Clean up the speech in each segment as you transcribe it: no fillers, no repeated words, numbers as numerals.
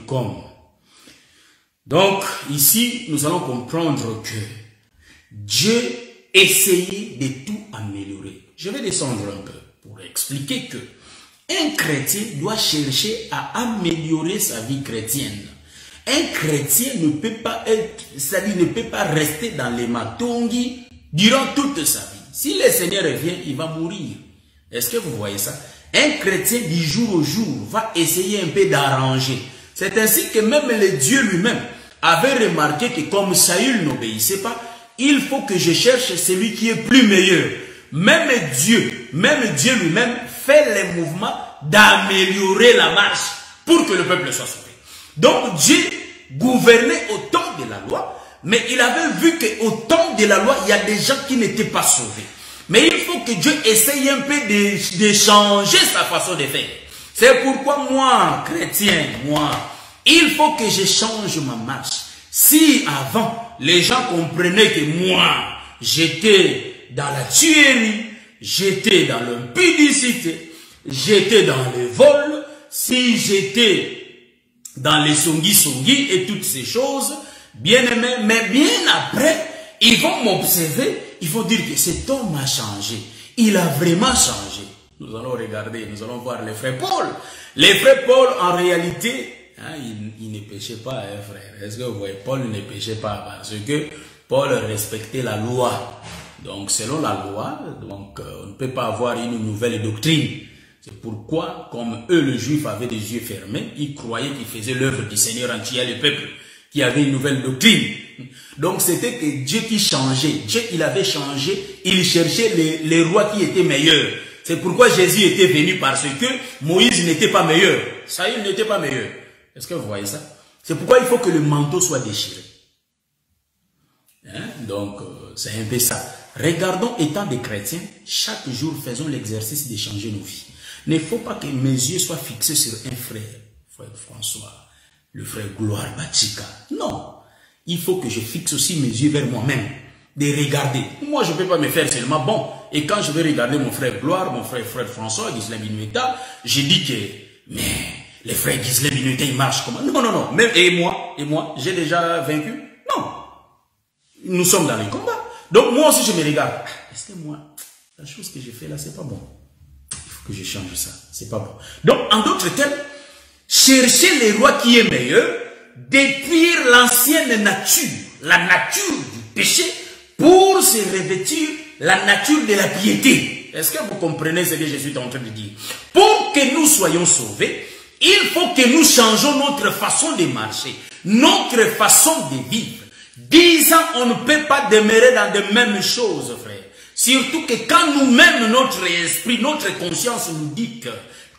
comme. Donc, ici, nous allons comprendre que Dieu essayait de tout améliorer. Je vais descendre un peu pour expliquer que un chrétien doit chercher à améliorer sa vie chrétienne. Un chrétien ne peut pas être, c'est-à-dire ne peut pas rester dans les matongi durant toute sa vie. Si le Seigneur revient, il va mourir. Est-ce que vous voyez ça? Un chrétien du jour au jour va essayer un peu d'arranger. C'est ainsi que même le Dieu lui-même avait remarqué que comme Saül n'obéissait pas, il faut que je cherche celui qui est plus meilleur. Même Dieu lui-même fait les mouvements d'améliorer la marche pour que le peuple soit sauvé. Donc Dieu gouvernait au temps de la loi, mais il avait vu qu'au temps de la loi, il y a des gens qui n'étaient pas sauvés. Mais il faut que Dieu essaye un peu de changer sa façon de faire. C'est pourquoi moi, chrétien, il faut que je change ma marche. Si avant, les gens comprenaient que moi, j'étais dans la tuerie, j'étais dans l'impudicité, j'étais dans le vol, si j'étais dans les songi et toutes ces choses, bien aimé, mais bien après, ils vont m'observer, ils vont dire que cet homme a changé. Il a vraiment changé. Nous allons regarder, nous allons voir les frères Paul. Les frères Paul, en réalité, hein, ils ne péchaient pas, hein, frère. Est-ce que vous voyez, Paul ne péchait pas parce que Paul respectait la loi. Donc, selon la loi, donc, on ne peut pas avoir une nouvelle doctrine. C'est pourquoi, comme eux, les Juifs, avaient des yeux fermés, ils croyaient qu'ils faisaient l'œuvre du Seigneur en tuant le peuple, qui avait une nouvelle doctrine. Donc, c'était que Dieu qui changeait. Dieu, il avait changé. Il cherchait les rois qui étaient meilleurs. C'est pourquoi Jésus était venu, parce que Moïse n'était pas meilleur. Saül n'était pas meilleur. Est-ce que vous voyez ça? C'est pourquoi il faut que le manteau soit déchiré. Hein? Donc, c'est un peu ça. Regardons, étant des chrétiens, chaque jour, faisons l'exercice de changer nos vies. Il ne faut pas que mes yeux soient fixés sur un frère, frère François, le frère Gloire Bachika. Non. Il faut que je fixe aussi mes yeux vers moi-même, de regarder. Moi, je ne peux pas me faire seulement bon. Et quand je vais regarder mon frère Gloire, mon frère François, Ghislain Binueta, j'ai dit que, mais les frères Ghislain Binueta, ils marchent comment? Non, non, non. Même, et moi, j'ai déjà vaincu? Non. Nous sommes dans les combats. Donc, moi aussi, je me regarde. Est-ce que moi, la chose que j'ai fait là, c'est pas bon? Il faut que je change ça. C'est pas bon. Donc, en d'autres termes, chercher le roi qui est meilleur, détruire l'ancienne nature, la nature du péché, pour se revêtir la nature de la piété. Est-ce que vous comprenez ce que je suis en train de dire? Pour que nous soyons sauvés, il faut que nous changeons notre façon de marcher, notre façon de vivre. 10 ans, on ne peut pas demeurer dans de mêmes choses, frère. Surtout que quand nous-mêmes, notre esprit, notre conscience nous dit que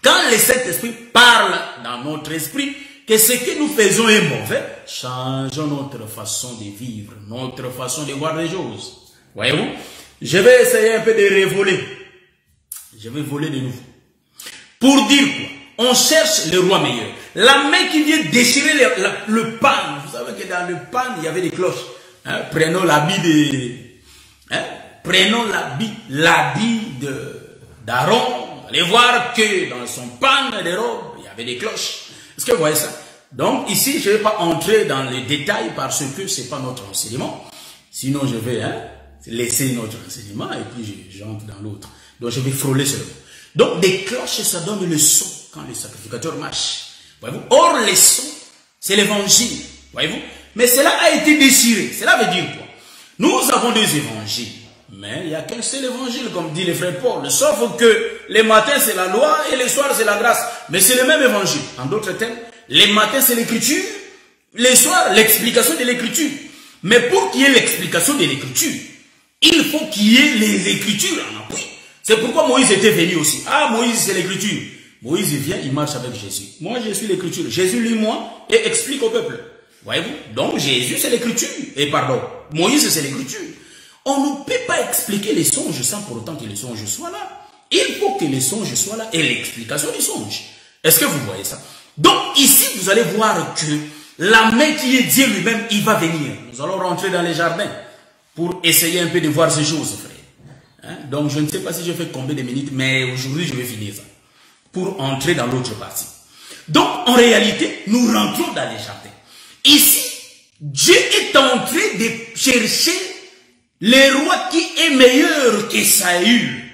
quand le Saint-Esprit parle dans notre esprit, que ce que nous faisons est mauvais, changeons notre façon de vivre, notre façon de voir les choses. Voyez-vous? Je vais essayer un peu de revoler. Je vais voler de nouveau. Pour dire quoi? On cherche le roi meilleur. La main qui vient déchirer le pan. Vous savez que dans le pan, il y avait des cloches. Hein? Prenons l'habit de... Hein? Prenons l'habit d'Aaron. Allez voir que dans son pan de robe, il y avait des cloches. Est-ce que vous voyez ça? Donc ici, je ne vais pas entrer dans les détails parce que ce n'est pas notre enseignement. Sinon, je vais laisser notre enseignement et puis j'entre dans l'autre. Donc je vais frôler seulement. Donc des cloches, ça donne le son quand le sacrificateur marche. Voyez-vous? Or, le son, c'est l'évangile. Voyez-vous? Mais cela a été déchiré. Cela veut dire quoi? Nous avons 2 évangiles. Mais il n'y a qu'un seul évangile, comme dit le frère Paul. Sauf que les matins, c'est la loi et les soirs, c'est la grâce. Mais c'est le même évangile. En d'autres termes, les matins, c'est l'écriture. Les soirs, l'explication de l'écriture. Mais pour qu'il y ait l'explication de l'écriture, il faut qu'il y ait les écritures en appui. C'est pourquoi Moïse était venu aussi. Ah, Moïse, c'est l'écriture. Moïse, il vient, il marche avec Jésus. Moi, je suis l'écriture. Jésus lit moi et explique au peuple. Voyez-vous? Donc, Jésus, c'est l'écriture. Et pardon, Moïse, c'est l'écriture. On ne peut pas expliquer les songes sans pour autant que les songes soient là. Il faut que les songes soient là et l'explication des songes. Est-ce que vous voyez ça? Donc, ici, vous allez voir que la main qui est Dieu lui-même, il va venir. Nous allons rentrer dans les jardins pour essayer un peu de voir ces choses, frère. Hein? Donc, je ne sais pas si je fais combien de minutes, mais aujourd'hui, je vais finir ça. Pour entrer dans l'autre partie. Donc, en réalité, nous rentrons dans les jardins. Ici, Dieu est en train de chercher le roi qui est meilleur que Saül.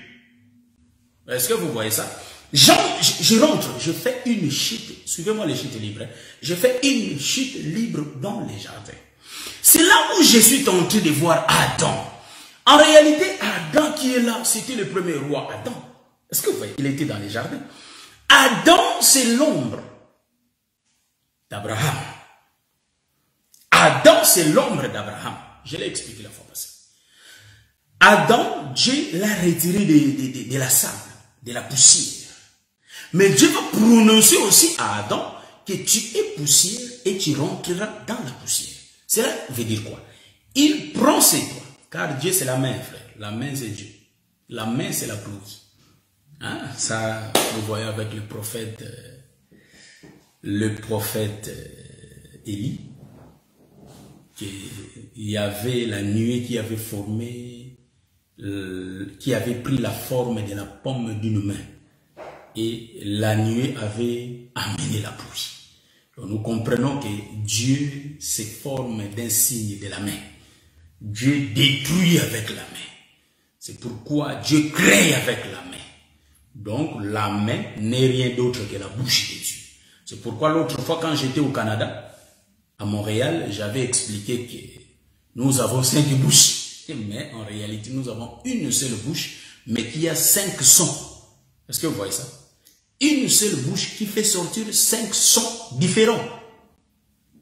Est-ce que vous voyez ça? Je rentre, je fais une chute. Suivez-moi les chutes libres. Je fais une chute libre dans les jardins. C'est là où je suis tenté de voir Adam. En réalité, Adam qui est là, c'était le premier roi, Adam. Est-ce que vous voyez? Il était dans les jardins. Adam, c'est l'ombre d'Abraham. Adam, c'est l'ombre d'Abraham. Je l'ai expliqué la fois passée. Adam, Dieu l'a retiré de la sable, de la poussière. Mais Dieu va prononcer aussi à Adam que tu es poussière et tu rentreras dans la poussière. Cela veut dire quoi? Il prend ses doigts. Car Dieu, c'est la main, frère. La main, c'est Dieu. La main, c'est la pluie. Hein? Ça, vous voyez avec le prophète Élie, il y avait la nuée qui avait formé, qui avait pris la forme de la paume d'une main. Et la nuée avait amené la pluie. Donc, nous comprenons que Dieu se forme d'un signe de la main. Dieu détruit avec la main. C'est pourquoi Dieu crée avec la main. Donc, la main n'est rien d'autre que la bouche de Dieu. C'est pourquoi l'autre fois, quand j'étais au Canada, à Montréal, j'avais expliqué que nous avons 5 bouches. Mais en réalité, nous avons une seule bouche, mais qui a 5 sons. Est-ce que vous voyez ça? Une seule bouche qui fait sortir 5 sons différents.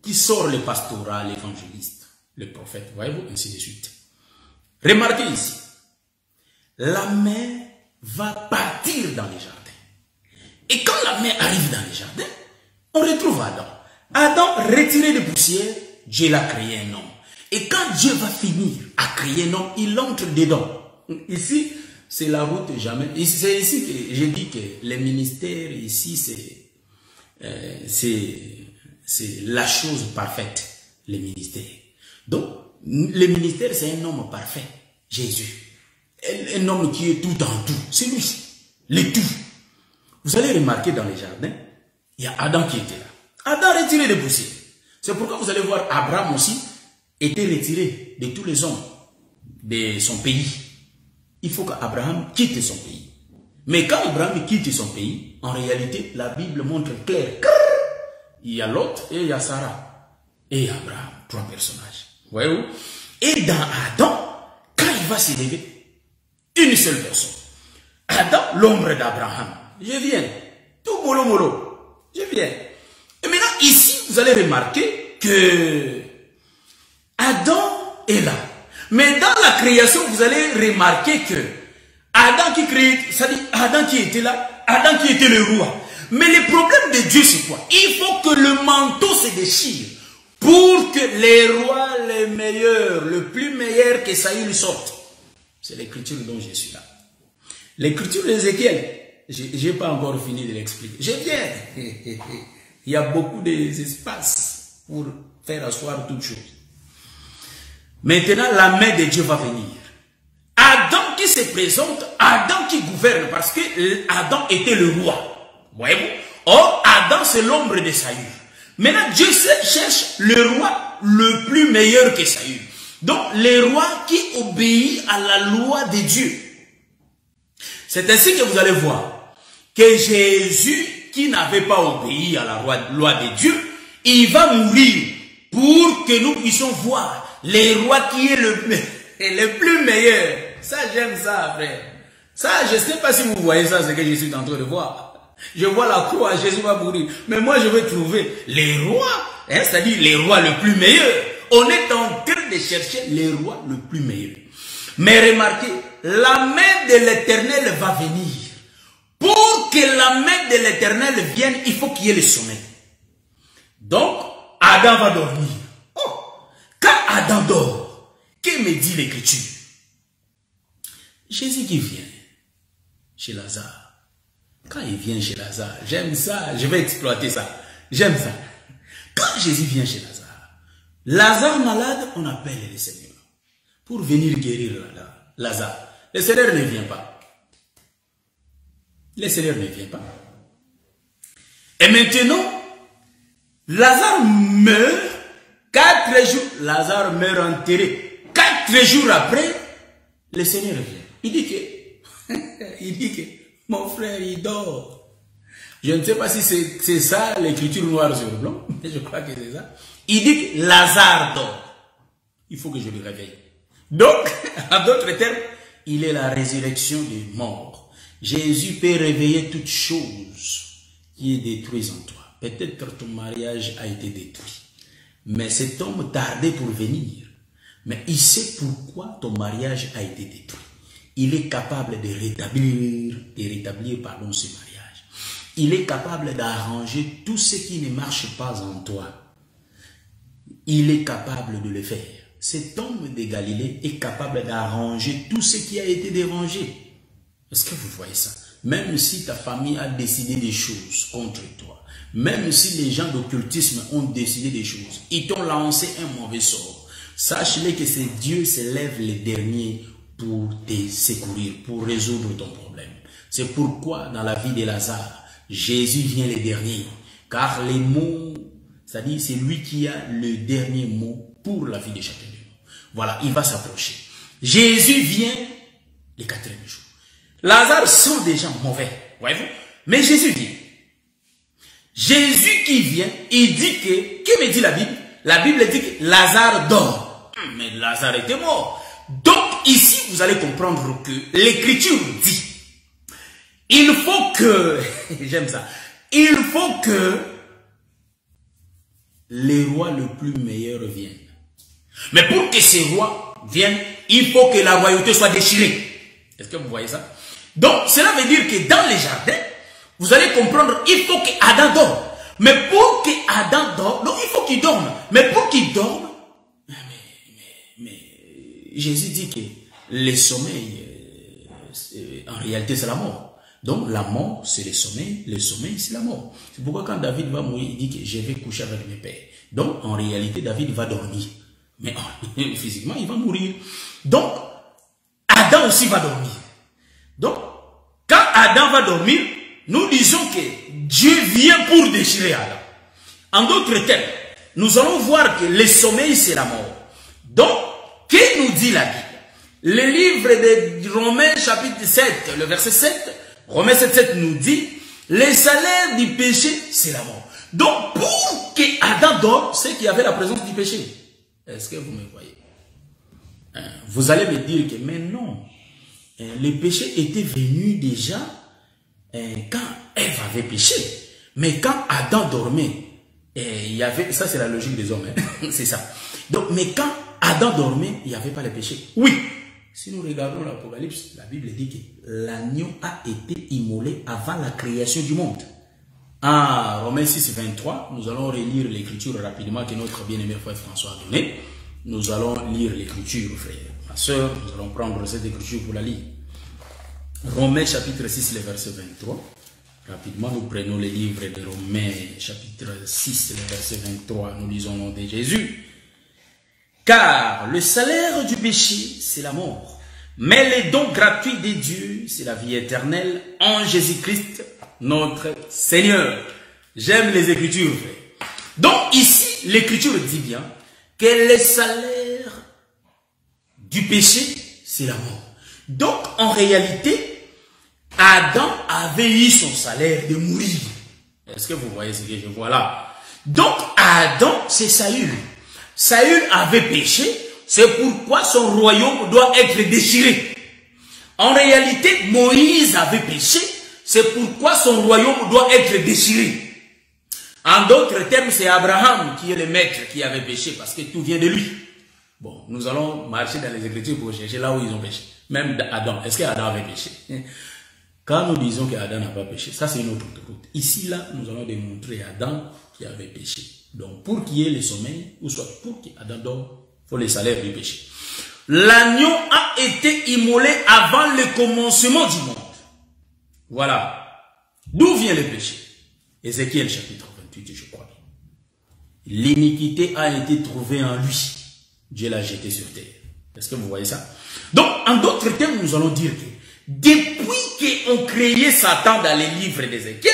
Qui sort le pastorat, l'évangéliste, le prophète, voyez-vous, ainsi de suite. Remarquez ici, la main va partir dans les jardins. Et quand la main arrive dans les jardins, on retrouve Adam. Adam, retiré de poussière, Dieu l'a créé un homme. Et quand Dieu va finir à créer un homme, il entre dedans. Ici, c'est la route jamais. C'est ici que j'ai dit que les ministères, ici, c'est la chose parfaite, les ministères. Donc, le ministère, c'est un homme parfait, Jésus. Un homme qui est tout en tout. C'est lui, le tout. Vous allez remarquer dans les jardins, il y a Adam qui était là. Adam retiré de poussière. C'est pourquoi vous allez voir Abraham aussi était retiré de tous les hommes de son pays. Il faut qu'Abraham quitte son pays. Mais quand Abraham quitte son pays, en réalité, la Bible montre clair. Il y a Lot et il y a Sarah. Et Abraham, 3 personnages. Voyez-vous? Et dans Adam, quand il va se lever, une seule personne. Adam, l'ombre d'Abraham. Je viens. Tout mollo mollo. Je viens. Et maintenant, ici, vous allez remarquer que Adam est là. Mais dans la création, vous allez remarquer que Adam qui crée, c'est-à-dire Adam qui était là, Adam qui était le roi. Mais le problème de Dieu, c'est quoi? Il faut que le manteau se déchire pour que les rois les meilleurs, le plus meilleur que Saül sortent. C'est l'écriture dont je suis là. L'écriture d'Ézéchiel, je n'ai pas encore fini de l'expliquer. Je viens. Il y a beaucoup d'espace pour faire asseoir toutes choses. Maintenant, la main de Dieu va venir. Adam qui se présente, Adam qui gouverne, parce que Adam était le roi. Voyez-vous? Or, Adam, c'est l'ombre de Saül. Maintenant, Dieu cherche le roi le plus meilleur que Saül. Donc, le roi qui obéit à la loi de Dieu. C'est ainsi que vous allez voir que Jésus, qui n'avait pas obéi à la loi de Dieu, il va mourir pour que nous puissions voir le roi qui est le plus meilleur. Ça, j'aime ça, frère. Ça, je ne sais pas si vous voyez ça, c'est que je suis en train de voir. Je vois la croix, Jésus va mourir. Mais moi, je vais trouver les rois, hein, c'est-à-dire les rois le plus meilleur. On est en train de chercher les rois le plus meilleur. Mais remarquez, la main de l'Éternel va venir. Pour que la main de l'Éternel vienne, il faut qu'il y ait le sommeil. Donc, Adam va dormir. Oh, quand Adam dort, que me dit l'Écriture? Jésus qui vient chez Lazare. Quand il vient chez Lazare, j'aime ça, je vais exploiter ça. J'aime ça. Quand Jésus vient chez Lazare, Lazare malade, on appelle le Seigneur pour venir guérir Lazare. Le Seigneur ne vient pas. Le Seigneur ne vient pas. Et maintenant, Lazare meurt, 4 jours, Lazare meurt enterré. 4 jours après, le Seigneur revient. Il dit que, mon frère, il dort. Je ne sais pas si c'est ça l'écriture noire sur blanc, mais je crois que c'est ça. Il dit que Lazare dort. Il faut que je le réveille. Donc, en d'autres termes, il est la résurrection des morts. Jésus peut réveiller toute chose qui est détruite en toi. Peut-être ton mariage a été détruit. Mais cet homme tardait pour venir. Mais il sait pourquoi ton mariage a été détruit. Il est capable de rétablir ce mariage. Il est capable d'arranger tout ce qui ne marche pas en toi. Il est capable de le faire. Cet homme de Galilée est capable d'arranger tout ce qui a été dérangé. Est-ce que vous voyez ça? Même si ta famille a décidé des choses contre toi, même si les gens d'occultisme ont décidé des choses, ils t'ont lancé un mauvais sort, sache-le que c'est Dieu se lève les derniers pour te secourir, pour résoudre ton problème. C'est pourquoi dans la vie de Lazare, Jésus vient les derniers, car les mots, c'est-à-dire c'est lui qui a le dernier mot pour la vie de chacun de nous. Voilà, il va s'approcher. Jésus vient le 4e jour. Lazare sent des gens mauvais, voyez-vous. Mais Jésus vient. Jésus qui vient, il dit que me dit la Bible? La Bible dit que Lazare dort. Mais Lazare était mort. Donc ici, vous allez comprendre que l'Écriture dit, il faut que, j'aime ça, il faut que les rois le plus meilleur viennent. Mais pour que ces rois viennent, il faut que la royauté soit déchirée. Est-ce que vous voyez ça? Donc, cela veut dire que dans les jardins, vous allez comprendre, il faut qu'Adam dorme. Mais pour qu'Adam dorme, donc il faut qu'il dorme. Mais pour qu'il dorme, mais Jésus dit que le sommeil, en réalité, c'est la mort. Donc, la mort, c'est le sommeil c'est la mort. C'est pourquoi quand David va mourir, il dit que je vais coucher avec mes pères. Donc, en réalité, David va dormir. Mais physiquement, il va mourir. Donc, Adam aussi va dormir. Donc, quand Adam va dormir, nous disons que Dieu vient pour déchirer Adam. En d'autres termes, nous allons voir que le sommeil, c'est la mort. Donc, que nous dit la Bible? Le livre de Romains, chapitre 7, le verset 7, Romains 7, 7 nous dit, le salaire du péché, c'est la mort. Donc, pour que Adam dorme, c'est qu'il y avait la présence du péché. Est-ce que vous me voyez? Vous allez me dire que, mais non, le péché était venu déjà quand Ève avait péché. Mais quand Adam dormait, il y avait, ça c'est la logique des hommes, hein? C'est ça. Donc, mais quand Adam dormait, il n'y avait pas le péché. Oui. Si nous regardons l'Apocalypse, la Bible dit que l'agneau a été immolé avant la création du monde. En Romains 6, 23, nous allons relire l'écriture rapidement que notre bien-aimé frère François a donné. Nous allons lire l'écriture, frère. Ma soeur, nous allons prendre cette écriture pour la lire. Romains chapitre 6, le verset 23. Rapidement, nous prenons le livre de Romains chapitre 6, le verset 23. Nous lisons au nom de Jésus. Car le salaire du péché, c'est la mort. Mais le don gratuit de Dieu, c'est la vie éternelle en Jésus-Christ, notre Seigneur. J'aime les Écritures, frère. Donc ici, l'Écriture dit bien que le salaire du péché, c'est la mort. Donc en réalité, Adam avait eu son salaire de mourir. Est-ce que vous voyez ce que je vois là? Donc Adam, c'est Saül. Saül avait péché, c'est pourquoi son royaume doit être déchiré. En réalité, Moïse avait péché, c'est pourquoi son royaume doit être déchiré. En d'autres termes, c'est Abraham qui est le maître qui avait péché, parce que tout vient de lui. Bon, nous allons marcher dans les Écritures pour chercher là où ils ont péché. Même Adam, est-ce qu'Adam avait péché? Quand nous disons qu'Adam n'a pas péché, ça c'est une autre route. Ici, là, nous allons démontrer Adam qui avait péché. Donc, pour qu'il y ait le sommeil, ou soit pour qu'Adam dorme, il faut le salaire du péché. L'agneau a été immolé avant le commencement du monde. Voilà. D'où vient le péché? Ézéchiel chapitre 28, je crois. L'iniquité a été trouvée en lui. Dieu l'a jeté sur terre. Est-ce que vous voyez ça? Donc, en d'autres termes, nous allons dire que depuis qu'on créait Satan dans les livres d'Ézéchiel,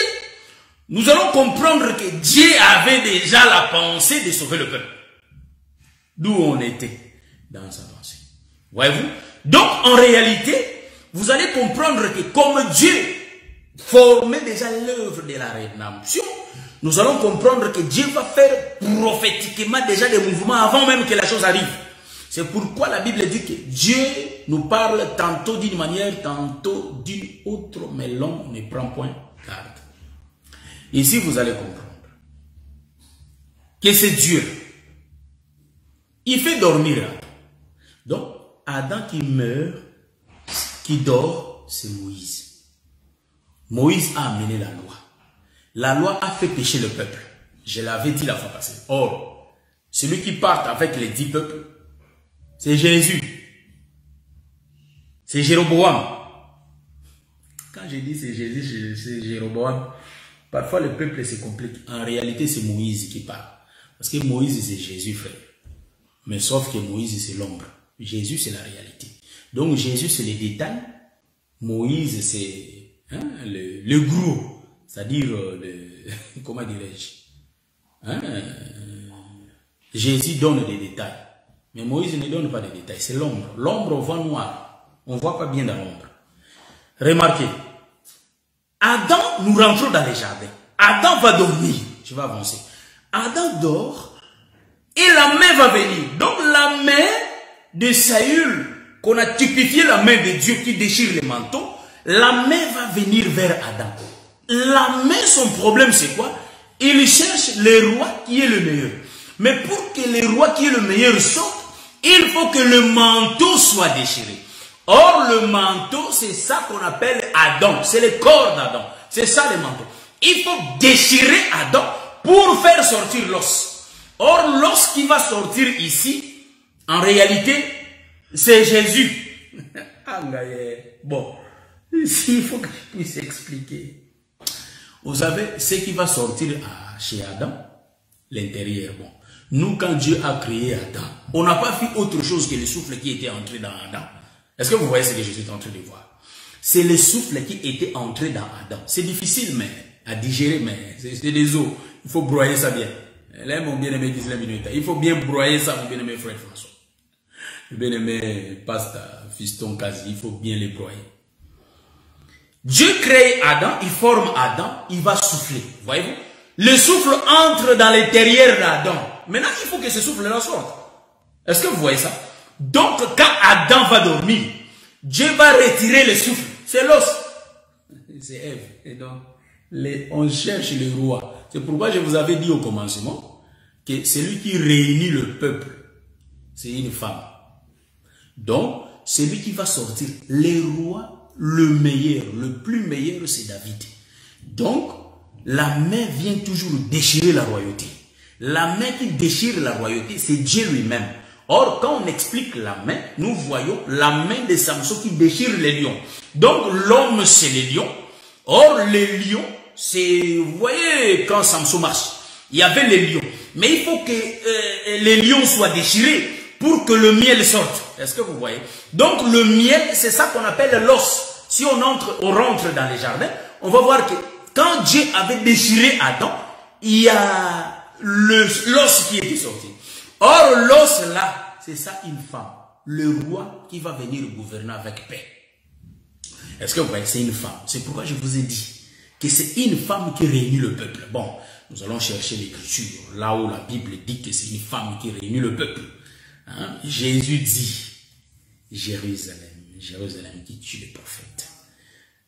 nous allons comprendre que Dieu avait déjà la pensée de sauver le peuple. D'où on était dans sa pensée. Voyez-vous? Donc, en réalité, vous allez comprendre que comme Dieu formait déjà l'œuvre de la rédemption, nous allons comprendre que Dieu va faire prophétiquement déjà des mouvements avant même que la chose arrive. C'est pourquoi la Bible dit que Dieu nous parle tantôt d'une manière, tantôt d'une autre, mais l'homme ne prend point garde. Ici, vous allez comprendre que c'est Dieu. Il fait dormir Adam. Donc, Adam qui meurt, qui dort, c'est Moïse. Moïse a amené la loi. La loi a fait pécher le peuple. Je l'avais dit la fois passée. Or, celui qui part avec les 10 peuples, c'est Jésus. C'est Jéroboam. Quand je dis c'est Jésus, c'est Jéroboam, parfois le peuple se complique. En réalité, c'est Moïse qui parle. Parce que Moïse, c'est Jésus, frère. Mais sauf que Moïse, c'est l'ombre. Jésus, c'est la réalité. Donc, Jésus, c'est les détails. Moïse, c'est le gros. C'est-à-dire, comment dirais-je, Jésus donne des détails. Mais Moïse ne donne pas de détails. C'est l'ombre. L'ombre, on voit noir. On ne voit pas bien dans l'ombre. Remarquez. Adam, nous rentrons dans les jardins. Adam va dormir. Je vais avancer. Adam dort. Et la main va venir. Donc la main de Saül, qu'on a typifié la main de Dieu qui déchire les manteaux, la main va venir vers Adam. La main, son problème c'est quoi? Il cherche le roi qui est le meilleur. Mais pour que le roi qui est le meilleur sorte, il faut que le manteau soit déchiré. Or, le manteau, c'est ça qu'on appelle Adam. C'est le corps d'Adam. C'est ça le manteau. Il faut déchirer Adam pour faire sortir l'os. Or, l'os qui va sortir ici, en réalité, c'est Jésus. Bon, ici, il faut que je puisse expliquer. Vous savez, ce qui va sortir chez Adam, l'intérieur, bon. Nous, quand Dieu a créé Adam, on n'a pas fait autre chose que le souffle qui était entré dans Adam. Est-ce que vous voyez ce que je suis en train de voir? C'est le souffle qui était entré dans Adam. C'est difficile mais à digérer, mais c'est des os. Il faut broyer ça bien. Là, mon bien-aimé Gisela Minuta, il faut bien broyer ça, mon bien-aimé frère François. Le bien-aimé Pasta, fiston quasi, il faut bien les broyer. Dieu crée Adam, il forme Adam, il va souffler. Voyez-vous? Le souffle entre dans l'intérieur d'Adam. Maintenant, il faut que ce souffle-là sorte. Est-ce que vous voyez ça? Donc, quand Adam va dormir, Dieu va retirer le souffle. C'est l'os. C'est Ève. Et donc, on cherche le roi. C'est pourquoi je vous avais dit au commencement que celui qui réunit le peuple, c'est une femme. Donc, celui qui va sortir, les rois, le meilleur, le plus meilleur, c'est David. Donc, la main vient toujours déchirer la royauté. La main qui déchire la royauté, c'est Dieu lui-même. Or, quand on explique la main, nous voyons la main de Samson qui déchire les lions. Donc, l'homme, c'est les lions. Or, les lions, c'est, vous voyez, quand Samson marche, il y avait les lions. Mais il faut que les lions soient déchirés pour que le miel sorte. Est-ce que vous voyez? Donc, le miel, c'est ça qu'on appelle l'os. Si on rentre dans les jardins, on va voir que quand Dieu avait déchiré Adam, il y a l'os qui était sorti. Or, l'os là, c'est ça une femme. Le roi qui va venir gouverner avec paix. Est-ce que vous voyez, c'est une femme. C'est pourquoi je vous ai dit que c'est une femme qui réunit le peuple. Bon, nous allons chercher l'écriture, là où la Bible dit que c'est une femme qui réunit le peuple. Hein? Jésus dit, Jérusalem, Jérusalem qui tue les prophètes.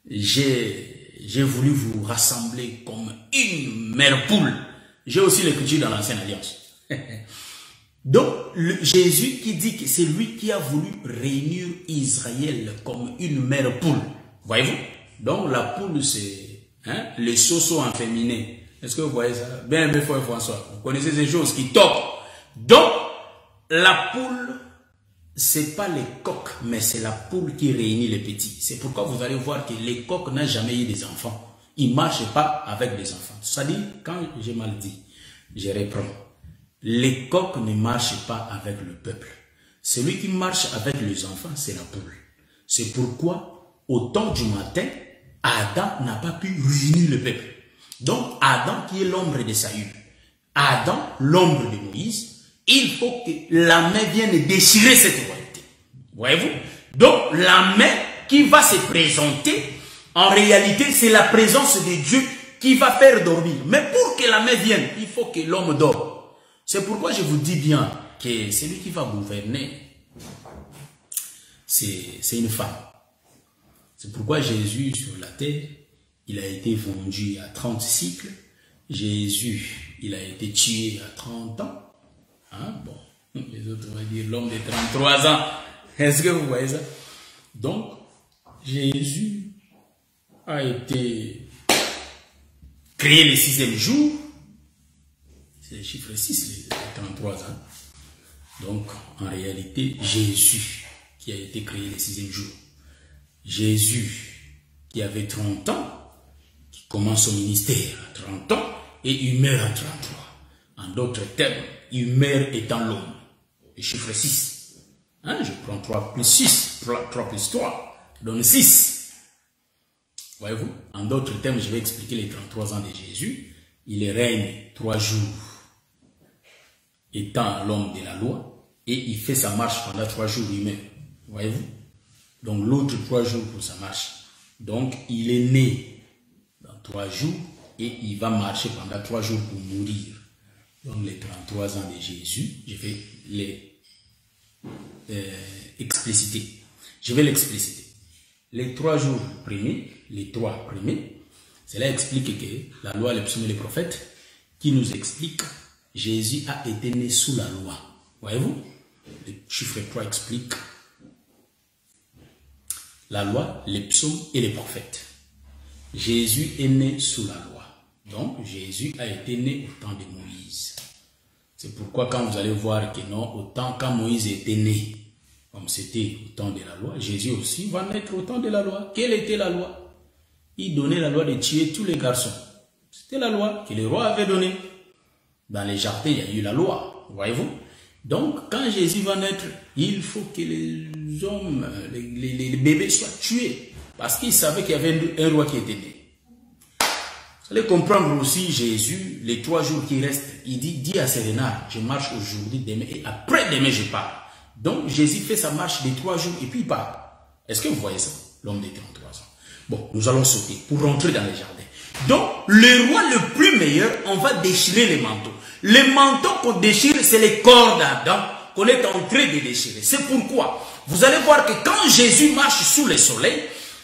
J'ai voulu vous rassembler comme une mère poule. J'ai aussi l'écriture dans l'Ancienne Alliance. Donc, Jésus qui dit que c'est lui qui a voulu réunir Israël comme une mère poule. Voyez-vous? Donc, la poule, c'est les sosos en féminin. Est-ce que vous voyez ça? Bien aimé frère François, vous connaissez ces choses qui toquent. Donc, la poule, c'est pas les coqs, mais c'est la poule qui réunit les petits. C'est pourquoi vous allez voir que les coqs n'ont jamais eu des enfants. Ils ne marchent pas avec des enfants. C'est-à-dire, quand j'ai mal dit, je reprends. Les coqs ne marchent pas avec le peuple. Celui qui marche avec les enfants, c'est la poule. C'est pourquoi, au temps du matin, Adam n'a pas pu réunir le peuple. Donc, Adam qui est l'ombre de Saül, Adam, l'ombre de Moïse, il faut que la main vienne déchirer cette royauté. Voyez-vous? Donc, la main qui va se présenter, en réalité, c'est la présence de Dieu qui va faire dormir. Mais pour que la main vienne, il faut que l'homme dorme. C'est pourquoi je vous dis bien que celui qui va gouverner, c'est une femme. C'est pourquoi Jésus, sur la terre, il a été vendu à 30 cycles. Jésus, il a été tué à 30 ans. Hein? Bon, les autres vont dire l'homme de 33 ans. Est-ce que vous voyez ça? Donc, Jésus a été créé le 6e jour. C'est le chiffre 6, les 33 ans. Donc, en réalité, Jésus qui a été créé le 6e jour. Jésus qui avait 30 ans, qui commence son ministère à 30 ans, et il meurt à 33. En d'autres termes, il meurt étant l'homme. Le chiffre 6. Hein, je prends 3 plus 6. 3 plus 3 donne 6. Voyez-vous? En d'autres termes, je vais expliquer les 33 ans de Jésus. Il règne 3 jours étant l'homme de la loi, et il fait sa marche pendant 3 jours, il meurt. Voyez-vous? Donc l'autre 3 jours pour sa marche. Donc il est né dans 3 jours et il va marcher pendant 3 jours pour mourir. Donc les 33 ans de Jésus, je vais les expliciter. Je vais l'expliciter. Les 3 jours premiers, les 3 premiers, cela explique que la loi, les psaumes et les prophètes, qui nous explique Jésus a été né sous la loi. Voyez-vous? Le chiffre 3 explique la loi, les psaumes et les prophètes. Jésus est né sous la loi. Donc, Jésus a été né au temps de Moïse. C'est pourquoi quand vous allez voir que non, au temps quand Moïse était né, comme c'était au temps de la loi, Jésus aussi va naître au temps de la loi. Quelle était la loi? Il donnait la loi de tuer tous les garçons. C'était la loi que le roi avait donnée. Dans les jardins, il y a eu la loi. Voyez-vous? Donc, quand Jésus va naître, il faut que les hommes, les bébés soient tués. Parce qu'ils savaient qu'il y avait un roi qui était né. Vous allez comprendre aussi Jésus, les 3 jours qui restent, il dit à ses renards, je marche aujourd'hui, demain, et après-demain je pars. Donc, Jésus fait sa marche des 3 jours et puis il part. Est-ce que vous voyez ça? L'homme des 33 ans. Bon, nous allons sauter pour rentrer dans les jardins. Donc, le roi le plus meilleur, on va déchirer les manteaux. Les manteaux qu'on déchire, c'est les corps d'Adam qu'on est en train de déchirer. C'est pourquoi vous allez voir que quand Jésus marche sous le soleil,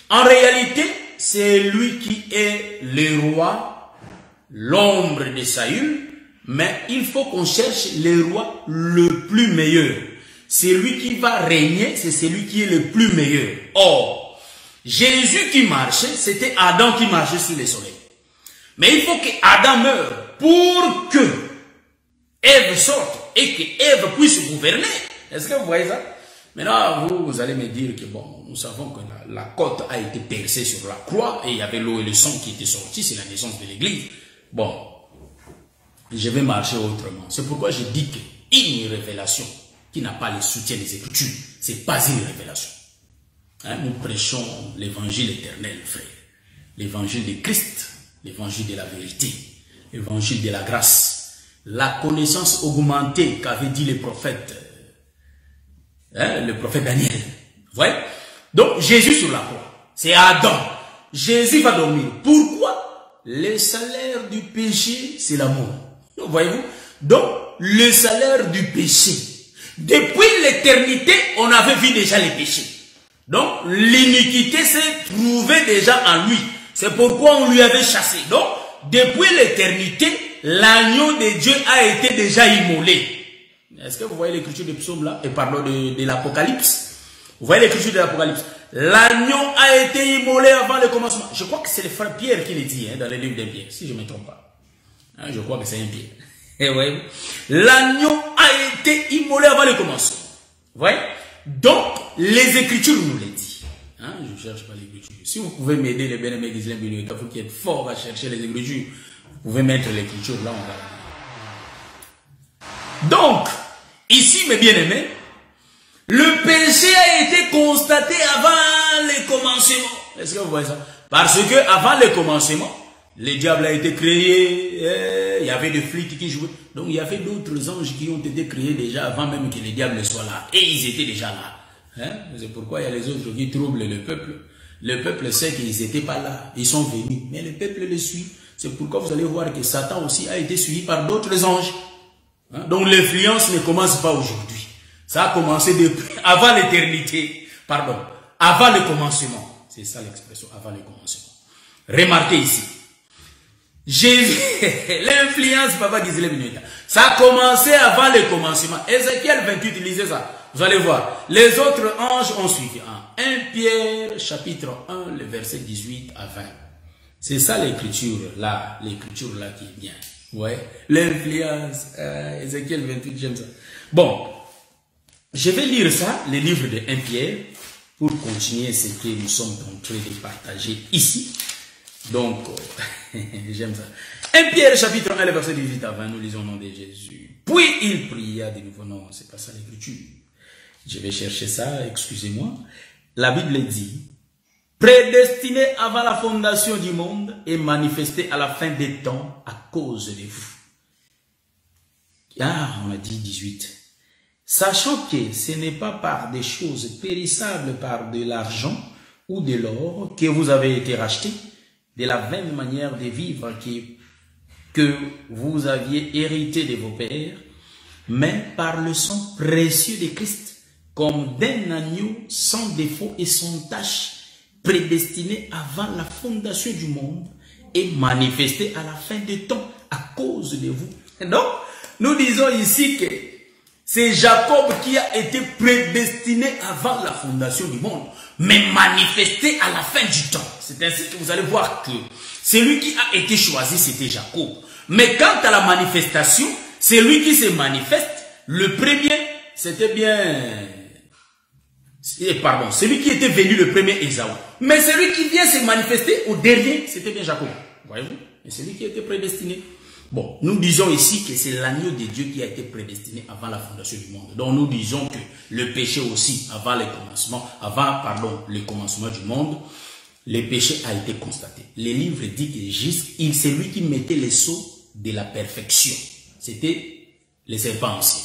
en réalité, c'est lui qui est le roi, l'ombre de Saül, mais il faut qu'on cherche le roi le plus meilleur. C'est lui qui va régner, c'est celui qui est le plus meilleur. Or, Jésus qui marchait, c'était Adam qui marchait sous le soleil. Mais il faut que Adam meure pour que Ève sorte et que Ève puisse gouverner. Est-ce que vous voyez ça? Maintenant, vous allez me dire que bon, nous savons que la côte a été percée sur la croix et il y avait l'eau et le sang qui étaient sortis, c'est la naissance de l'église. Bon, je vais marcher autrement. C'est pourquoi je dis qu'une révélation qui n'a pas le soutien des Écritures, c'est pas une révélation. Hein, nous prêchons l'évangile éternel, frère. L'évangile de Christ, l'évangile de la vérité, l'évangile de la grâce. La connaissance augmentée qu'avait dit le prophète Daniel. Vous voyez? Donc, Jésus sur la croix, c'est Adam. Jésus va dormir. Pourquoi? Le salaire du péché, c'est la mort. Voyez-vous? Donc, le salaire du péché. Depuis l'éternité, on avait vu déjà les péchés. Donc, l'iniquité s'est trouvée déjà en lui. C'est pourquoi on lui avait chassé. Donc, depuis l'éternité, l'agneau de Dieu a été déjà immolé. Est-ce que vous voyez l'écriture de psaume là? Et pardon, de l'Apocalypse. Vous voyez l'écriture de l'Apocalypse. L'agneau a été immolé avant le commencement. Je crois que c'est le frère Pierre qui le dit dans le livre de Pierre, si je ne me trompe pas. Hein, je crois que c'est un Pierre. Et voyez, l'agneau a été immolé avant le commencement. Vous voyez? Donc, les Écritures nous le disent. Hein, je ne cherche pas l'écriture. Si vous pouvez m'aider, les bien-aimés d'Islam, il faut qu'il y ait fort à chercher les Écritures. Vous pouvez mettre l'écriture là, on va. Donc, ici, mes bien-aimés, le péché a été constaté avant le commencement. Est-ce que vous voyez ça? Parce que avant le commencement, le diable a été créé, il y avait des flics qui jouaient. Donc il y avait d'autres anges qui ont été créés déjà avant même que le diable soit là. Et ils étaient déjà là. Hein? C'est pourquoi il y a les autres qui troublent le peuple. Le peuple sait qu'ils n'étaient pas là. Ils sont venus. Mais le peuple les suit. C'est pourquoi vous allez voir que Satan aussi a été suivi par d'autres anges. Hein? Donc l'influence ne commence pas aujourd'hui. Ça a commencé depuis avant l'éternité. Pardon. Avant le commencement. C'est ça l'expression, avant le commencement. Remarquez ici. Jésus, l'influence, papa Gisele Binueta, ça a commencé avant le commencement. Ézéchiel 28, lisez ça. Vous allez voir. Les autres anges ont suivi. 1 Pierre, chapitre 1, le verset 18 à 20. C'est ça l'écriture là qui est bien. Ouais. L'influence, Ézéchiel 28, j'aime ça. Bon. Je vais lire ça, le livre de 1 Pierre, pour continuer ce que nous sommes en train de partager ici. Donc, j'aime ça. 1 Pierre, chapitre 1, le verset 18 à 20, nous lisons au nom de Jésus. Puis il pria de nouveau. Non, c'est pas ça l'écriture. Je vais chercher ça, excusez-moi. La Bible dit, prédestiné avant la fondation du monde et manifesté à la fin des temps à cause de vous. Ah, on a dit 18. Sachant que ce n'est pas par des choses périssables, par de l'argent ou de l'or que vous avez été rachetés, de la vaine manière de vivre que vous aviez hérité de vos pères, mais par le sang précieux de Christ, comme d'un agneau sans défaut et sans tache, prédestiné avant la fondation du monde et manifesté à la fin des temps à cause de vous. Donc, nous disons ici que c'est Jacob qui a été prédestiné avant la fondation du monde, mais manifesté à la fin du temps. C'est ainsi que vous allez voir que celui qui a été choisi, c'était Jacob. Mais quant à la manifestation, c'est lui qui se manifeste. Le premier, c'était bien... Pardon, celui qui était venu le premier, Ésaü. Mais celui qui vient se manifester au dernier, c'était bien Jacob. Voyez-vous? Et celui qui était prédestiné. Bon, nous disons ici que c'est l'agneau de Dieu qui a été prédestiné avant la fondation du monde. Donc nous disons que le péché aussi, avant le commencement du monde, le péché a été constaté. Le livre dit que c'est lui qui mettait les sceaux de la perfection. C'était les serpents anciens.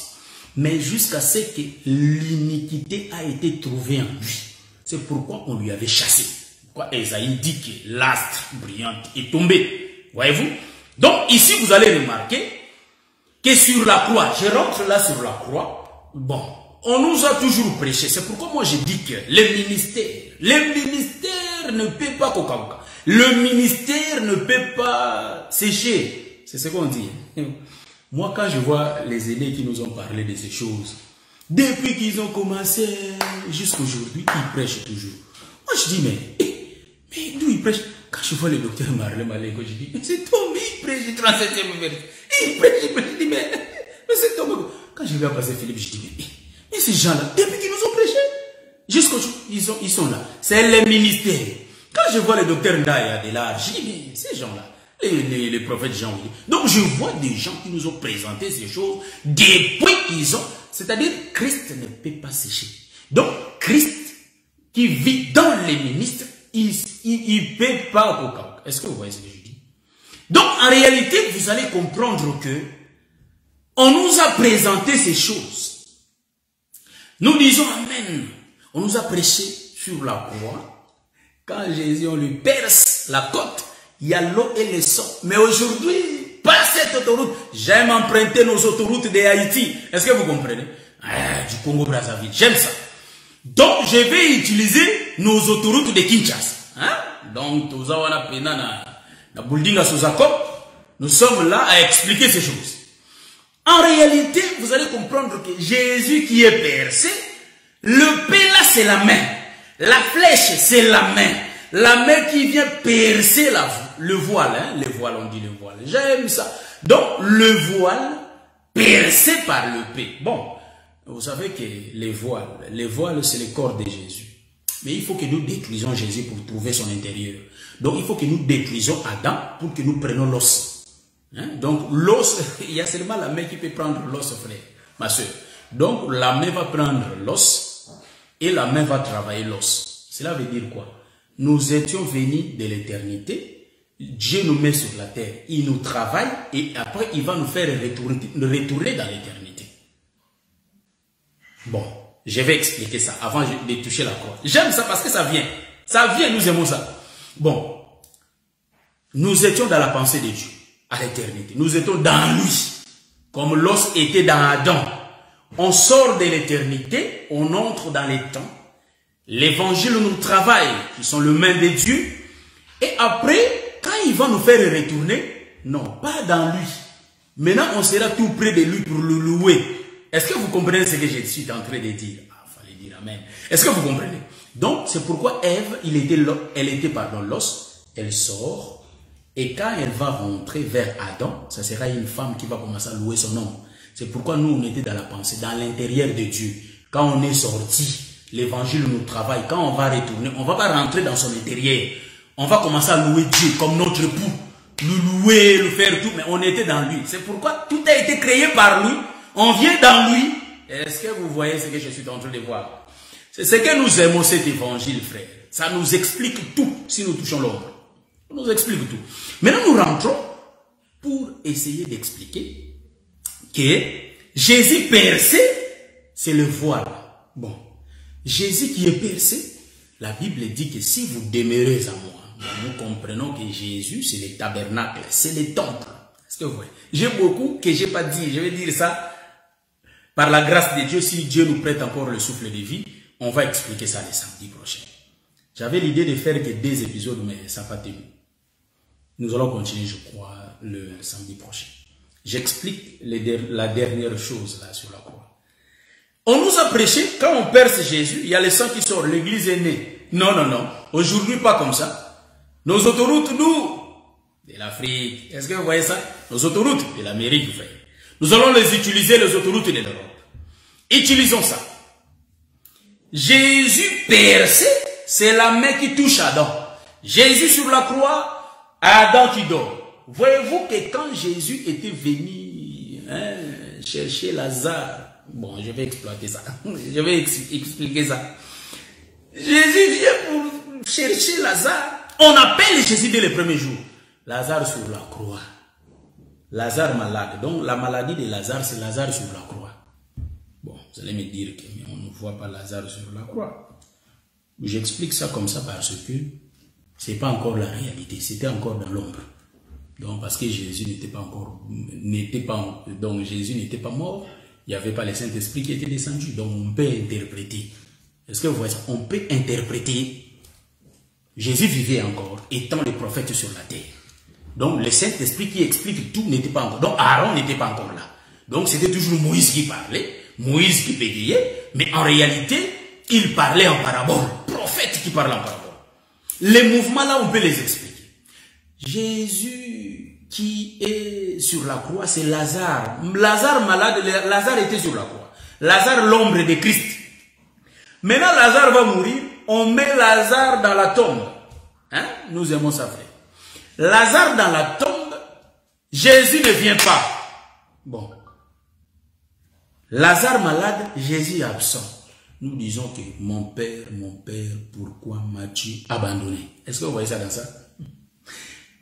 Mais jusqu'à ce que l'iniquité a été trouvée en lui. C'est pourquoi on lui avait chassé. Pourquoi Esaïe dit que l'astre brillante est tombé. Voyez-vous? Donc ici vous allez remarquer que sur la croix, je rentre là sur la croix, bon, on nous a toujours prêché. C'est pourquoi moi je dis que le ministère ne peut pas coca. Le ministère ne peut pas sécher. C'est ce qu'on dit. Moi, quand je vois les aînés qui nous ont parlé de ces choses, depuis qu'ils ont commencé jusqu'à aujourd'hui, ils prêchent toujours. Moi, je dis, mais d'où ils prêchent? Quand je vois le docteur Marley Malenko, je dis, mais c'est Tom, il prêche du 37e verset. Il prêche, je dis, mais c'est Tom. Quand je vois passer Philippe, je dis, mais ces gens-là, depuis qu'ils nous ont prêché, jusqu'aujourd'hui, ils sont là. C'est le ministère. Quand je vois le docteur Ndaya de là, je dis, mais ces gens-là, les prophètes Jean. Donc je vois des gens qui nous ont présenté ces choses depuis qu'ils ont, c'est-à-dire Christ ne peut pas sécher. Donc Christ qui vit dans les ministres, il ne peut pas au cas. Est-ce que vous voyez ce que je dis? Donc en réalité, vous allez comprendre que on nous a présenté ces choses. Nous disons Amen. On nous a prêché sur la croix. Quand Jésus, on lui perce la côte, il y a l'eau et le sang. Mais aujourd'hui, pas cette autoroute. J'aime emprunter nos autoroutes de Haïti. Est-ce que vous comprenez? Du Congo-Brazzaville. J'aime ça. Donc, je vais utiliser nos autoroutes de Kinshasa. Donc, nous sommes là à expliquer ces choses. En réalité, vous allez comprendre que Jésus qui est percé, le P là, c'est la main. La flèche, c'est la main. La main qui vient percer le voile, le voile, on dit le voile. J'aime ça. Donc, le voile percé par le P. Bon, vous savez que les voiles, c'est le corps de Jésus. Mais il faut que nous détruisons Jésus pour trouver son intérieur. Donc, il faut que nous détruisons Adam pour que nous prenions l'os. Donc, l'os, il y a seulement la main qui peut prendre l'os, frère, ma soeur. Donc, la main va prendre l'os et la main va travailler l'os. Cela veut dire quoi? Nous étions venus de l'éternité Dieu nous met sur la terre, il nous travaille et après il va nous faire retourner dans l'éternité. Bon, je vais expliquer ça avant de toucher la croix. J'aime ça parce que ça vient. Ça vient, nous aimons ça. Bon, nous étions dans la pensée de Dieu à l'éternité. Nous étions dans lui, comme l'os était dans Adam. On sort de l'éternité, on entre dans les temps. L'évangile nous travaille, qui sont les mains de Dieu. Et après, quand il va nous faire retourner, non, pas dans lui. Maintenant, on sera tout près de lui pour le louer. Est-ce que vous comprenez ce que je suis en train de dire? Ah, fallait dire amen. Est-ce que vous comprenez? Donc, c'est pourquoi Ève, elle était pardon, l'os, elle sort. Et quand elle va rentrer vers Adam, ça sera une femme qui va commencer à louer son nom. C'est pourquoi nous, on était dans la pensée, dans l'intérieur de Dieu. Quand on est sorti, l'évangile nous travaille. Quand on va retourner, on ne va pas rentrer dans son intérieur. On va commencer à louer Dieu comme notre époux. Le louer, le faire tout, mais on était dans lui. C'est pourquoi tout a été créé par lui. On vient dans lui. Est-ce que vous voyez ce que je suis en train de voir? C'est ce que nous aimons cet évangile, frère. Ça nous explique tout si nous touchons l'ombre. Ça nous explique tout. Maintenant, nous rentrons pour essayer d'expliquer que Jésus percé, c'est le voile. Bon, Jésus qui est percé, la Bible dit que si vous demeurez en moi, nous comprenons que Jésus, c'est le tabernacle, c'est le temple. Est-ce que vous voyez? J'ai beaucoup que je n'ai pas dit, je vais dire ça. Par la grâce de Dieu, si Dieu nous prête encore le souffle de vie, on va expliquer ça le samedi prochain. J'avais l'idée de faire que 2 épisodes, mais ça n'a pas tenu. Nous allons continuer, je crois, le samedi prochain. J'explique la dernière chose là sur la croix. On nous a prêché, quand on perce Jésus, il y a le sang qui sort, l'église est née. Non, non, non. Aujourd'hui, pas comme ça. Nos autoroutes, nous, de l'Afrique, est-ce que vous voyez ça? Nos autoroutes de l'Amérique, frère. Nous allons les utiliser, les autoroutes de l'Europe. Utilisons ça. Jésus percé, c'est la main qui touche Adam. Jésus sur la croix, Adam qui dort. Voyez-vous que quand Jésus était venu chercher Lazare, bon, je vais exploiter ça, je vais expliquer ça. Jésus vient pour chercher Lazare. On appelle Jésus dès le premier jour. Lazare sur la croix. Lazare malade. Donc la maladie de Lazare, c'est Lazare sur la croix. Bon, vous allez me dire que mais on ne voit pas Lazare sur la croix. J'explique ça comme ça parce que c'est pas encore la réalité. C'était encore dans l'ombre. Donc parce que Jésus n'était pas encore, donc Jésus n'était pas mort. Il n'y avait pas le Saint-Esprit qui était descendu. Donc on peut interpréter. Est-ce que vous voyez ça? On peut interpréter. Jésus vivait encore, étant le prophète sur la terre. Donc le Saint-Esprit qui explique tout n'était pas encore. Donc Aaron n'était pas encore là. Donc c'était toujours Moïse qui parlait, Moïse qui bégayait, mais en réalité, il parlait en parabole. Prophète qui parle en parabole. Les mouvements là, on peut les expliquer. Jésus qui est sur la croix, c'est Lazare. Lazare malade, Lazare était sur la croix. Lazare, l'ombre de Christ. Maintenant, Lazare va mourir. On met Lazare dans la tombe. Hein? Nous aimons ça, frère. Lazare dans la tombe, Jésus ne vient pas. Bon. Lazare malade, Jésus est absent. Nous disons que mon père, pourquoi m'as-tu abandonné? Est-ce que vous voyez ça dans ça?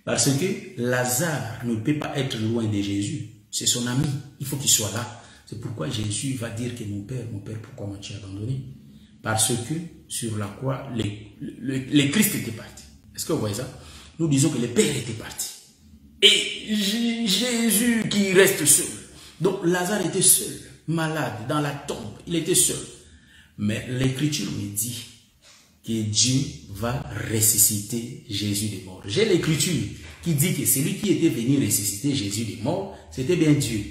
Parce que Lazare ne peut pas être loin de Jésus. C'est son ami. Il faut qu'il soit là. C'est pourquoi Jésus va dire que mon père, pourquoi m'as-tu abandonné? Parce que sur la croix, le Christ était parti. Est-ce que vous voyez ça? Nous disons que le Père était parti. Et Jésus qui reste seul. Donc Lazare était seul, malade, dans la tombe. Il était seul. Mais l'Écriture me dit que Dieu va ressusciter Jésus des morts. J'ai l'Écriture qui dit que celui qui était venu ressusciter Jésus des morts, c'était bien Dieu.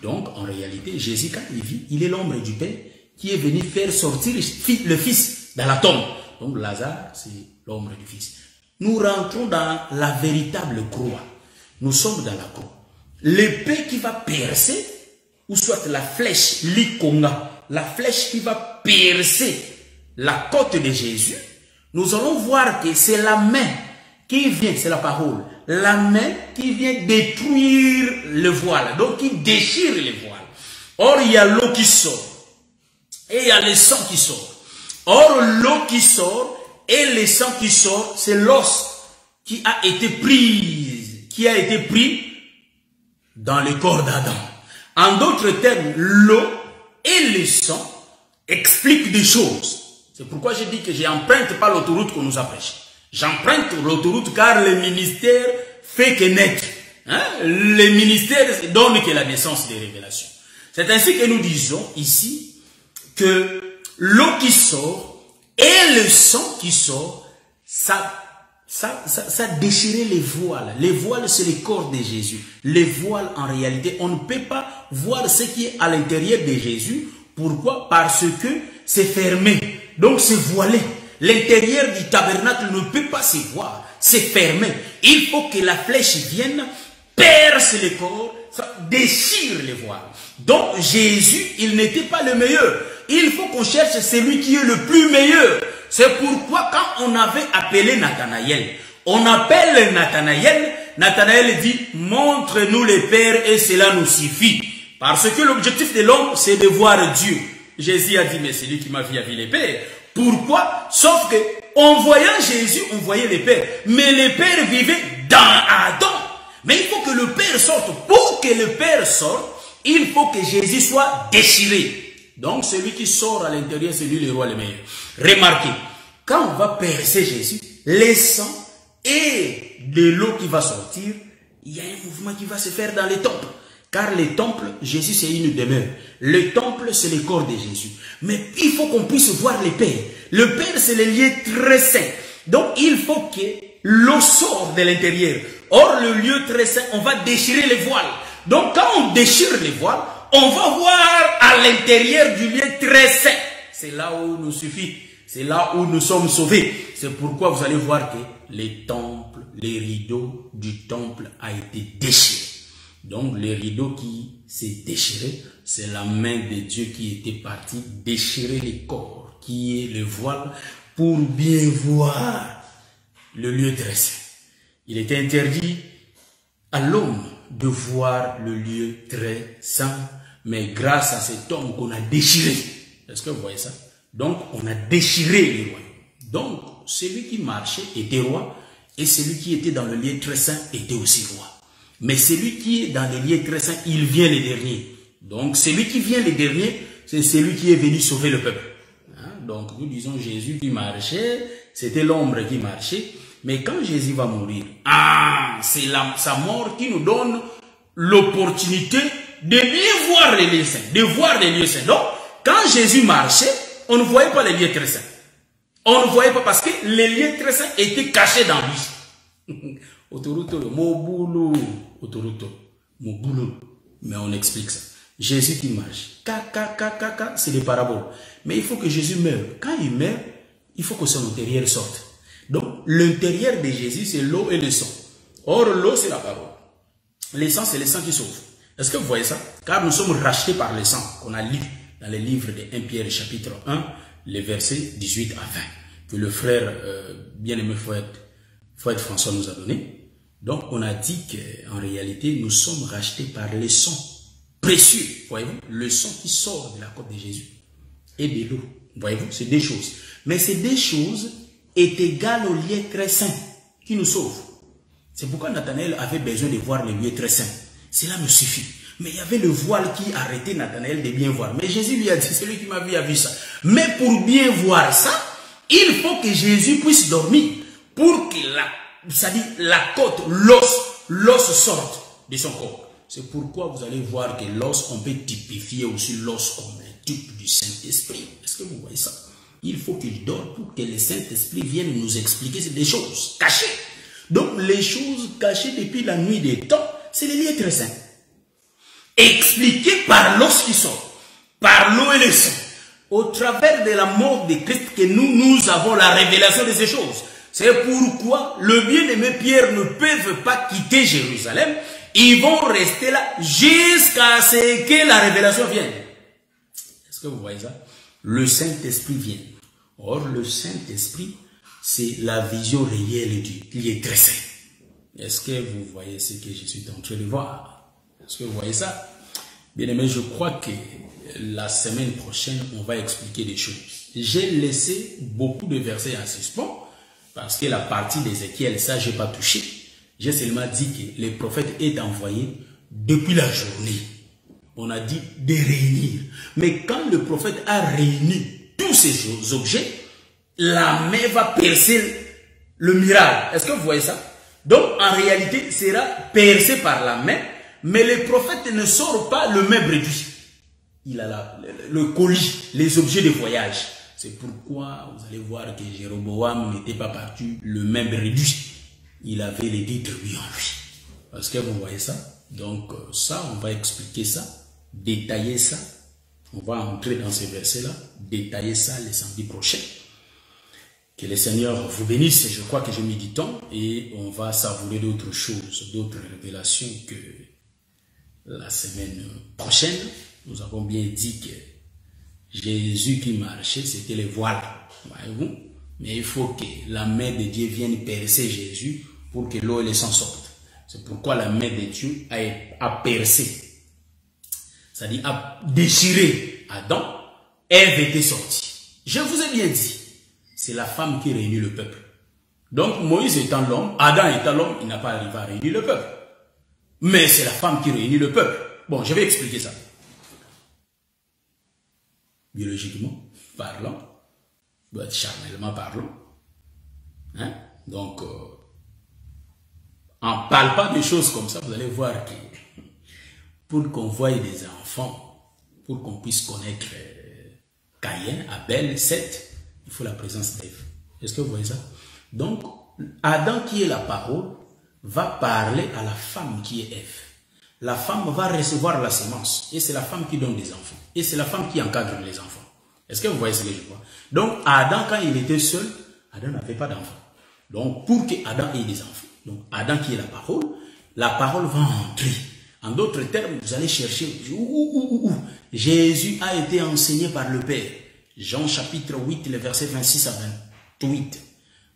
Donc en réalité, Jésus quand il vit, il est l'ombre du Père qui est venu faire sortir le Fils dans la tombe. Donc Lazare, c'est l'ombre du Fils. Nous rentrons dans la véritable croix. Nous sommes dans la croix. L'épée qui va percer, ou soit la flèche, l'ikonga, la flèche qui va percer la côte de Jésus, nous allons voir que c'est la main qui vient, c'est la parole, la main qui vient détruire le voile, donc qui déchire le voile. Or, il y a l'eau qui sort. Et il y a le sang qui sort. Or, l'eau qui sort et le sang qui sort, c'est l'os qui a été pris dans le corps d'Adam. En d'autres termes, l'eau et le sang expliquent des choses. C'est pourquoi je dis que j'emprunte pas l'autoroute qu'on nous a prêché. J'emprunte l'autoroute car le ministère fait que naître. Le ministère donne que la naissance des révélations. C'est ainsi que nous disons ici que l'eau qui sort et le sang qui sort, ça déchirait les voiles. Les voiles, c'est le corps de Jésus. Les voiles, en réalité, on ne peut pas voir ce qui est à l'intérieur de Jésus. Pourquoi? Parce que c'est fermé. Donc, c'est voilé. L'intérieur du tabernacle ne peut pas se voir. C'est fermé. Il faut que la flèche vienne, perce le corps, ça déchire les voiles. Donc, Jésus, il n'était pas le meilleur. Il faut qu'on cherche celui qui est le plus meilleur. C'est pourquoi quand on avait appelé Nathanaël, on appelle Nathanaël, Nathanaël dit, montre-nous le Père et cela nous suffit. Parce que l'objectif de l'homme, c'est de voir Dieu. Jésus a dit, mais c'est lui qui m'a vu le Père. Pourquoi? Sauf que, en voyant Jésus, on voyait le Père. Mais le Père vivait dans Adam. Mais il faut que le Père sorte. Pour que le Père sorte, il faut que Jésus soit déchiré. Donc, celui qui sort à l'intérieur, c'est lui le roi le meilleur. Remarquez, quand on va percer Jésus, les sangs et de l'eau qui va sortir, il y a un mouvement qui va se faire dans les temples. Car les temples, Jésus c'est une demeure. Le temple, c'est le corps de Jésus. Mais il faut qu'on puisse voir le Père. Le Père, c'est le lieu très saint. Donc, il faut que l'eau sorte de l'intérieur. Or, le lieu très saint, on va déchirer les voiles. Donc, quand on déchire les voiles, on va voir à l'intérieur du lieu très saint. C'est là où nous suffit. C'est là où nous sommes sauvés. C'est pourquoi vous allez voir que les temples, les rideaux du temple a été déchirés. Donc, les rideaux qui s'est déchiré, c'est la main de Dieu qui était partie déchirer les corps, qui est le voile, pour bien voir le lieu très saint. Il était interdit à l'homme de voir le lieu très saint, mais grâce à cet homme qu'on a déchiré. Est-ce que vous voyez ça? Donc, on a déchiré les rois. Donc, celui qui marchait était roi, et celui qui était dans le lieu très saint était aussi roi. Mais celui qui est dans les lieux très saints, il vient le dernier. Donc, celui qui vient le dernier, c'est celui qui est venu sauver le peuple. Donc, nous disons Jésus qui marchait, c'était l'ombre qui marchait. Mais quand Jésus va mourir, c'est sa mort qui nous donne l'opportunité de bien voir les lieux saints, de voir les lieux saints. Donc, quand Jésus marchait, on ne voyait pas les lieux très saints. On ne voyait pas parce que les lieux très saints étaient cachés dans lui. Autoroute, mon boulot, autoroute, mon boulot. Mais on explique ça. Jésus qui marche, c'est des paraboles. Mais il faut que Jésus meure. Quand il meurt, il faut que son intérieur sorte. Donc, l'intérieur de Jésus, c'est l'eau et le sang. Or, l'eau, c'est la parole. Le sang, c'est le sang qui sauve. Est-ce que vous voyez ça? Car nous sommes rachetés par le sang qu'on a lu dans le livre de 1 Pierre chapitre 1, les versets 18 à 20, que le frère bien-aimé Fouad François nous a donné. Donc, on a dit qu'en réalité, nous sommes rachetés par le sang précieux. Voyez-vous, le sang qui sort de la côte de Jésus et de l'eau. Voyez-vous, c'est deux choses. Mais ces deux choses est égales au lieu très saint qui nous sauve. C'est pourquoi Nathanaël avait besoin de voir le lieu très saint. Cela me suffit. Mais il y avait le voile qui arrêtait Nathanaël de bien voir. Mais Jésus lui a dit, celui qui m'a vu a vu ça. Mais pour bien voir ça, il faut que Jésus puisse dormir pour que la côte, l'os sorte de son corps. C'est pourquoi vous allez voir que l'os, on peut typifier aussi l'os comme un type du Saint-Esprit. Est-ce que vous voyez ça? Il faut qu'il dort pour que le Saint-Esprit vienne nous expliquer des choses cachées. Donc, les choses cachées depuis la nuit des temps, c'est les lieux très saints. Expliquées par l'os qui sort, par l'eau et le sang. Au travers de la mort de Christ que nous avons la révélation de ces choses. C'est pourquoi le bien-aimé Pierre ne peut pas quitter Jérusalem. Ils vont rester là jusqu'à ce que la révélation vienne. Est-ce que vous voyez ça? Le Saint-Esprit vient. Or, le Saint-Esprit, c'est la vision réelle du lieu très saint. Est-ce que vous voyez ce que je suis en train de voir? Est-ce que vous voyez ça? Bien aimé, je crois que la semaine prochaine, on va expliquer des choses. J'ai laissé beaucoup de versets en suspens Parce que la partie d'Ézéchiel, ça, je n'ai pas touché. J'ai seulement dit que le prophète est envoyé depuis la journée. On a dit de réunir. Mais quand le prophète a réuni tous ces objets, la main va percer le miracle. Est-ce que vous voyez ça? Donc, en réalité, il sera percé par la main, mais le prophète ne sort pas le même réduit. Il a le colis, les objets de voyage. C'est pourquoi vous allez voir que Jéroboam n'était pas parti le même réduit. Il avait les 10 tribus en lui. Est-ce que vous voyez ça? Donc, ça, on va expliquer ça, détailler ça. On va entrer dans ces versets-là, détailler ça les samedis prochains. Que le Seigneur vous bénisse. Je crois que j'ai mis du temps et on va savourer d'autres choses, d'autres révélations que la semaine prochaine. Nous avons bien dit que Jésus qui marchait, c'était les voiles. Voyez-vous? Mais il faut que la main de Dieu vienne percer Jésus pour que l'eau et le sang sortent. C'est pourquoi la main de Dieu a percé. C'est-à-dire a déchiré Adam. Ève était sortie. Je vous ai bien dit. C'est la femme qui réunit le peuple. Donc Moïse étant l'homme, Adam étant l'homme, il n'a pas arrivé à réunir le peuple. Mais c'est la femme qui réunit le peuple. Bon, je vais expliquer ça. Biologiquement parlant, charnellement parlant. Hein? Donc, en palpant des choses comme ça, vous allez voir que pour qu'on voie des enfants, pour qu'on puisse connaître Caïn, Abel, Seth, il faut la présence d'Ève. Est-ce que vous voyez ça? Donc, Adam qui est la parole va parler à la femme qui est Ève. La femme va recevoir la sémence. Et c'est la femme qui donne des enfants. Et c'est la femme qui encadre les enfants. Est-ce que vous voyez ce que je vois? Donc, Adam, quand il était seul, Adam n'avait pas d'enfants. Donc, pour que Adam ait des enfants, donc Adam qui est la parole va entrer. En d'autres termes, vous allez chercher où Jésus a été enseigné par le Père. Jean chapitre 8, le verset 26 à 28.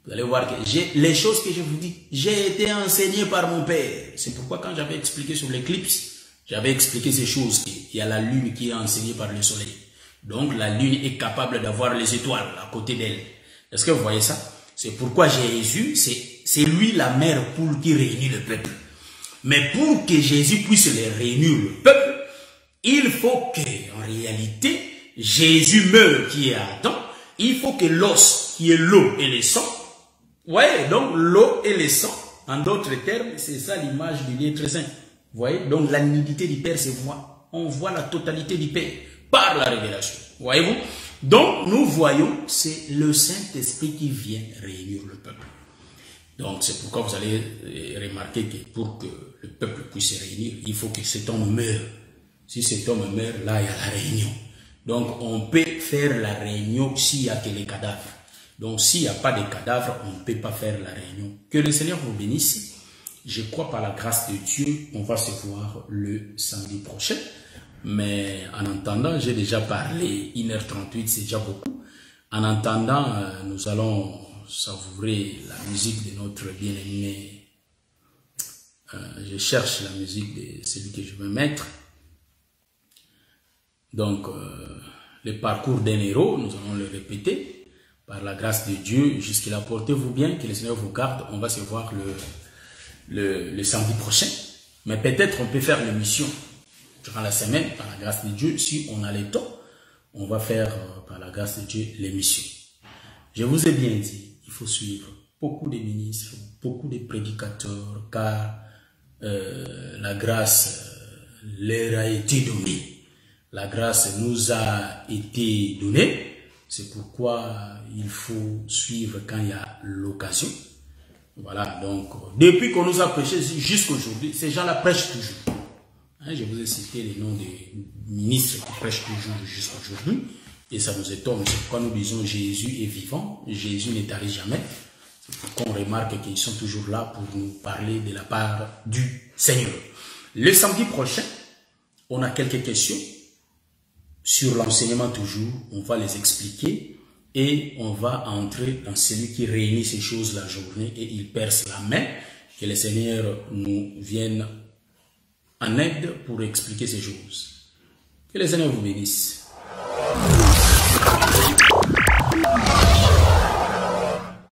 Vous allez voir que les choses que je vous dis, j'ai été enseigné par mon Père. C'est pourquoi quand j'avais expliqué sur l'éclipse, j'avais expliqué ces choses. Il y a la lune qui est enseignée par le soleil. Donc la lune est capable d'avoir les étoiles à côté d'elle. Est-ce que vous voyez ça? C'est pourquoi Jésus, c'est lui la mère poule qui réunit le peuple. Mais pour que Jésus puisse les réunir le peuple, il faut que, en réalité, Jésus meurt qui est Adam. Il faut que l'os, qui est l'eau et le sang, ouais, donc l'eau et le sang, en d'autres termes, c'est ça l'image du lieu très saint. Vous voyez, donc la nudité du Père se voit. On voit la totalité du Père par la révélation. Voyez-vous? Donc nous voyons, c'est le Saint-Esprit qui vient réunir le peuple. Donc c'est pourquoi vous allez remarquer que pour que le peuple puisse se réunir, il faut que cet homme meure. Si cet homme meurt, là il y a la réunion. Donc on peut faire la réunion s'il n'y a que les cadavres. Donc s'il n'y a pas de cadavres, on ne peut pas faire la réunion. Que le Seigneur vous bénisse. Je crois par la grâce de Dieu, on va se voir le samedi prochain. Mais en attendant, j'ai déjà parlé, 1h38, c'est déjà beaucoup. En attendant, nous allons savourer la musique de notre bien-aimé. Je cherche la musique de celui que je veux mettre. Donc, le parcours d'un héros, nous allons le répéter. Par la grâce de Dieu, jusqu'à là, portez-vous bien, que le Seigneur vous garde. On va se voir le samedi prochain. Mais peut-être on peut faire l'émission durant la semaine, par la grâce de Dieu. Si on a le temps, on va faire, par la grâce de Dieu, l'émission. Je vous ai bien dit, il faut suivre beaucoup de ministres, beaucoup de prédicateurs, car la grâce leur a été donnée. La grâce nous a été donnée. C'est pourquoi il faut suivre quand il y a l'occasion. Voilà, donc, depuis qu'on nous a prêché jusqu'à aujourd'hui, ces gens-là prêchent toujours. Hein, je vous ai cité les noms des ministres qui prêchent toujours jusqu'à aujourd'hui. Et ça nous étonne. C'est pourquoi nous disons Jésus est vivant. Jésus n'est taré jamais. C'est pourquoi on remarque qu'ils sont toujours là pour nous parler de la part du Seigneur. Le samedi prochain, on a quelques questions sur l'enseignement toujours. On va les expliquer et on va entrer dans celui qui réunit ces choses la journée et il perce la main. Que le Seigneur nous vienne en aide pour expliquer ces choses. Que le Seigneur vous bénisse.